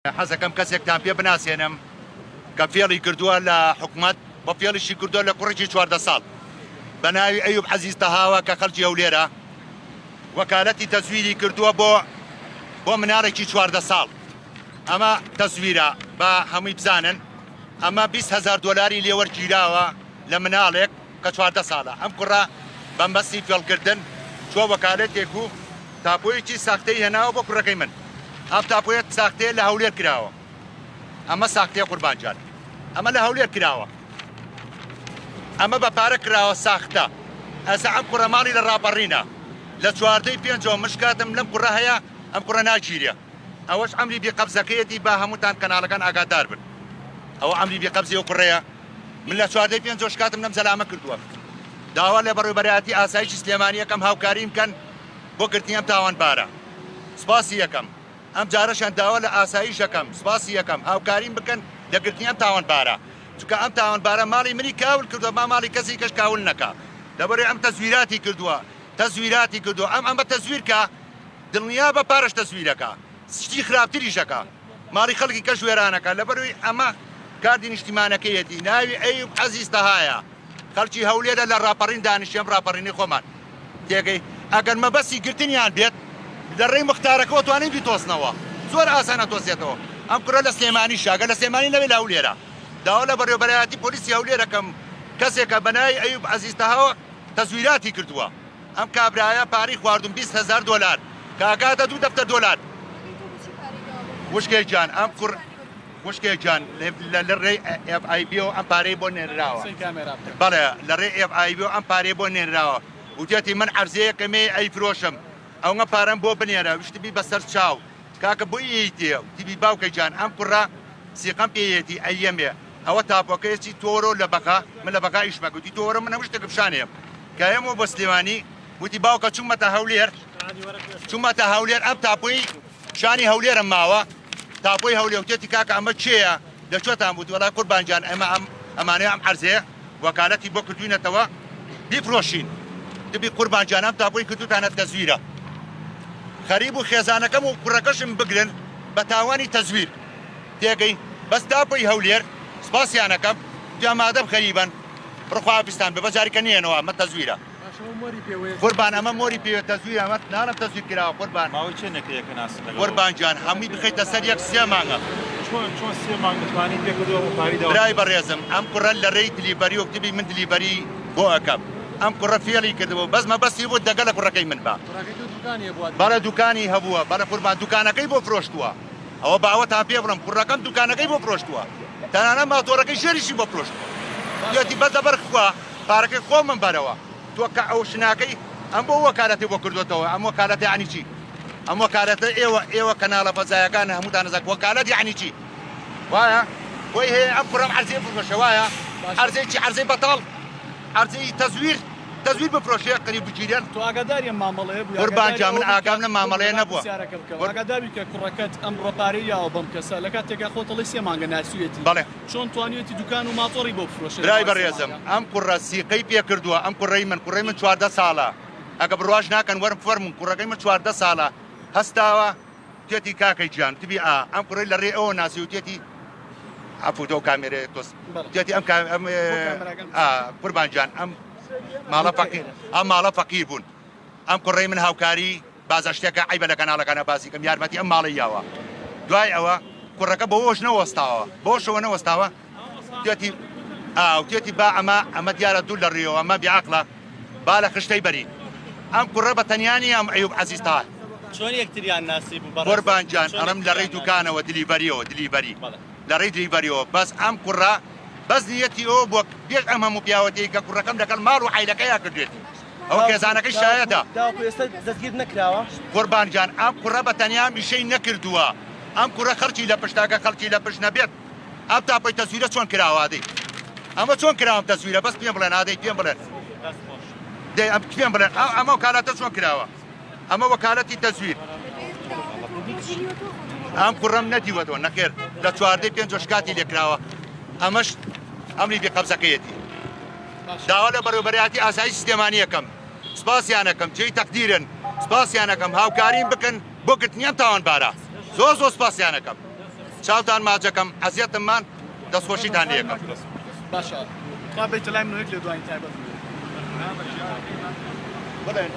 حەزەکەم کەسێکتان پێ بناسێنم کە فێڵی کردووە لە حکوومەت بە فێڵیشی کردووە لە کوڕێکی 14 ساڵ بە ناوی ئەیوب عەزیز تەهاوە کە خەڵکی هەولێرە وەکالەتی تەزویری کردووە بۆ منارێکی 14 ساڵ. ئەمە تەزویرە بە هەمووی بزانن، ئەمە 20,000 دۆلاری لێوەرگیراوە لە مناڵێک کە 14 ساڵە. ئەم کوڕە بەمبەستی فێڵکردن چوە وەکالەتێک و تاپۆیەکی ساختەی هێناوە بۆ کوڕەکەی من. ئەم تاپۆیەت ساختەیە لە هەولێر کراوە. ئەمە ساختەیە قوربانجان، ئەمە لە هەولێر کراوە، ئەمە بە پارە کراوە ساختە. ئەسا ئەم کوڕە ماڵی لە ڕاپەڕینە لە 14ی 5 مشکاتم لەم کوڕە هەیە، ئەم کوڕە ناگیرێ. ئەوەش ئەمری بێقەبزەکەیەتی با هەمووتان کەناڵەکان ئاگادار بن. ئەوە ئەمری بێقەبزی ئەو کوڕەیە. من لە 14ی 5 شکاتم لەم زەلامە کردووە. داوا لە بەڕێوەبەرایەتی ئاسایشی سلێمانیەکەم هاوکاریم بکەن بۆ گرتنی ئەم تاوانبارە. سپاسی یەکەم. ئەم جارەشان داوا لە ئاسایشەکەم سپاسی یەکەم هاوکاریم بکەن لە گرتنی ئەم تاوانبارە، چونکە ئەم تاوانبارە ماڵی منی کاول کردووە، با ماڵی کەسی کەش کاول نەکا. لەبەرەوەی ئەم تەزویراتی کردووە ئەمە تەزویرکە دڵنیا بە پارەش تەزویرەکە، شتی خراپتریشەکە، ماڵی خەڵکی کەش وێرانەکە. لەبەرەوەی ئەمە کاردی نیشتیمانەکەیەتی ناوی ئەیوب عەزیز تەهایە، خەڵکی هەولێرە لە ڕاپەڕین دانیشتێم ڕاپەڕینی خۆمان تێگەی. ئەگەر مەبەستی گرتنیان بێت لە ڕێی مختارەکەەوە توانین بیتۆسنەوە، زۆر ئاسانە تۆسێتەوە. ئەم کوڕە لە سلێمانی شاگە لە سلێمانی نەبێت لە هەولێرە. داوا لە بەڕێوەبەرایەتی پۆلیسی هەولێرەکەم کەسێکە بە ناوی ئەیوب عەزیز تەهاوە تەزویراتی کردووە. ئەم کابرایە پارەی خواردوم 20,000 دۆلار کاکاتە 2 دەفتەر دۆلار. وشکێک جان ئەم کوڕ وشکێک جان لە ڕێی FIB ئەم پارەی بۆ نێنراوە. بەڵێ لە ڕێی FIB ئەم پارەی بۆ نێنراوە. وتێتی من عەرزەیەکەمێ ئەیفرۆشم، ئەوە پارەم بۆ بنێرە وشتبی بەسەر چاو کاکە بۆ ئیتێ تیبی باوکە جان ئەم کوڕە سیقەم پێیەتی ئەیەمێ ئەوە تاپۆکەیەکی تۆرۆ لە بەقا من لە بەقا ئیشمە گوتی تۆرە من هەموو شتێک بشانێم کە ئێمە بە سلێمانی وتی باوکە چوومەتە هەولێر ئەم تاپۆی شانی هەولێرم ماوە تاپۆی هەولێر وتێتی کاکە ئەمە چێیە لەکوێتان بوو وەڵای قوربانجان ئەمانەیە ئەم عەرزەیە وەکالەتی بۆ کردوینەتەوە بیفرۆشین. دەبی قوربانجان ئەم تاپۆی کردوتانە تەزویرە. خەریب و خێزانەکەم و کوڕەکەشم بگرن بە تاوانی تەزویر تێگەی بەس تاپۆی هەولێر سپاسیانەکەم ئامادەم خەریبن بڕخواپستان بە بەجارێکە نێنەوە ئەمە تەزویرە. قوربان ئەمە مۆری پێوێت تەزویر ئەمە نانم تەزویر کراوە قوربان ماوەی چێ نەکرێکە ناسن قوربانجان هەمووی بخەیتە سەر یەک 3 مانگە. چۆن 3 مانگ دەتوانین پێ کردەوە پاریداوە. برای بەڕێزم ئەم کوڕە لە ڕێی دلیبەری و کتبی من دلیبەری بۆ ئەەکەم. ئەم کوڕە فێڵی کردبوو بەسمە بەستی بوو دەگەل لە کوڕەکەی من بە بەڵە دوکانی هەبووە بەڵە قوربان دوکانەکەی بۆ فرۆشتووە. ئەوە باوەتان پێ بڵم کوڕەکەم دوکانەکەی بۆ فرۆشتووە، تەنانە ماتۆرەکەی ژێریشی بۆ فرۆشتووە. یەتی بەس دەبەر خوا پارەکەی خۆ من بەرەوە تۆ کە ئەو شناکەی ئەم بۆ وەکالەتی بۆ کردوێتەوە. ئەم وەکالەتی یعنی چی؟ ئەم وەکالەتە ئێوە کەناڵە فەزایەکانە هەمووتان نەزانن وەکالەت یعنی چی؟ وایە بۆی هەیە ئەم کوڕەم عەرزەی بفرۆشە وایە عەرزەی چی؟ عەرزەی بەتاڵ، عەرزەی تەزویر بفرۆشێ قەریب بگیرێن. تۆ ئاگاداری مامەڵەیە بوو قوربانجان من ئاگام لە مامەڵەیە نەبووە. ئاگاداری کە کوڕەکەت ئەم ڕۆپارەیەوە بەم کەسە لە کاتێکا خۆتەڵی 3 مانگە ناسوویەتی بەڵێ چۆن توانیوێتی دوکان و ماتۆڕی بۆ بفرۆشێت. برای بەڕێزم ئەم کوڕە سیقەی پێ کردووە. ئەم کوڕەی من 14 ساڵە ئەگە بڕواژ ناکەن وەرم فەرمون کوڕەکەی من 14 ساڵە هەستاوە توێتی کاکەی جیان تبی ئەم کوڕی لە ڕێ ئەوە ناسی وتێتی ئەفوتۆ کامێرە تۆس توێتی ئەم قوربانجان ئەم ماڵە فەقیر بوون. ئەم کوڕەی من هاوکاری بازە شتێکە عیبە لە کەناڵەکانە باسیکەم یارمەتی ئەم ماڵی یاوە. دوای ئەوە کوڕەکە بەوەش نەوەستاوە بۆشەوە نەوەستاوە توێتی با ئەمە دیارە دوو لە ڕێەوە ئەمە بیعقڵە با لە خشتەی بەری. ئەم کوڕە بە تەنیانی ئەم ئەیوب عەزیز تەها چۆن یەکتریان ناسی بوو قوربانجان ئەڵم لە ڕێی دوکانەوە دلیبەری لە ڕێی دلیبەریەوە بەس ئەم کوڕە بەس نیەتی ئەوە بووە پێش ئەم هەموو پیاوەتی کە کوڕەکەم لەگەڵ ماڵ و عیلەکەیە کردوێت ئەوە کێزانەکەی شایەتە ئێستا دەستگیر نەکراوە. قوربانجان ئەم کوڕە بە تەنیا میشەی نەکردووە. ئەم کوڕە خەڵکی لە پشتاکە خەڵکی لە پشت نەبێت. ئەم تاپۆی تەزویرە چۆن کراوادەی ئەمە چۆن کراوەم تەزویرە بەس پێم بڵێن ئادەی پێم بڵێن پێم بڵێن ئەمە وەکالەتە چۆن کراوە ئەمە وەکالەتی تەزویر. ئەم کوڕەم نەدیوەتەوە نەخێر لە 14ی 5 شکاتی لێکراوە. ئەمەش ئەمری بێقەبزەکەیەتی داوا لە بەڕێوەبەرایەتی ئاسایشی سلێمانیەکەم سپاسیانەکەم جێی تەقدیرن سپاسیانەکەم هاوکاریم بکەن بۆ گرتنی ئەم تاوانبارە زۆر سپاسیانەکەم. چاوتان ماجەکەم عەزیەتممان دەستخۆشیتان لێکم. باشە خوا بێتە لای من لێ دوای تایبەت بڵێن.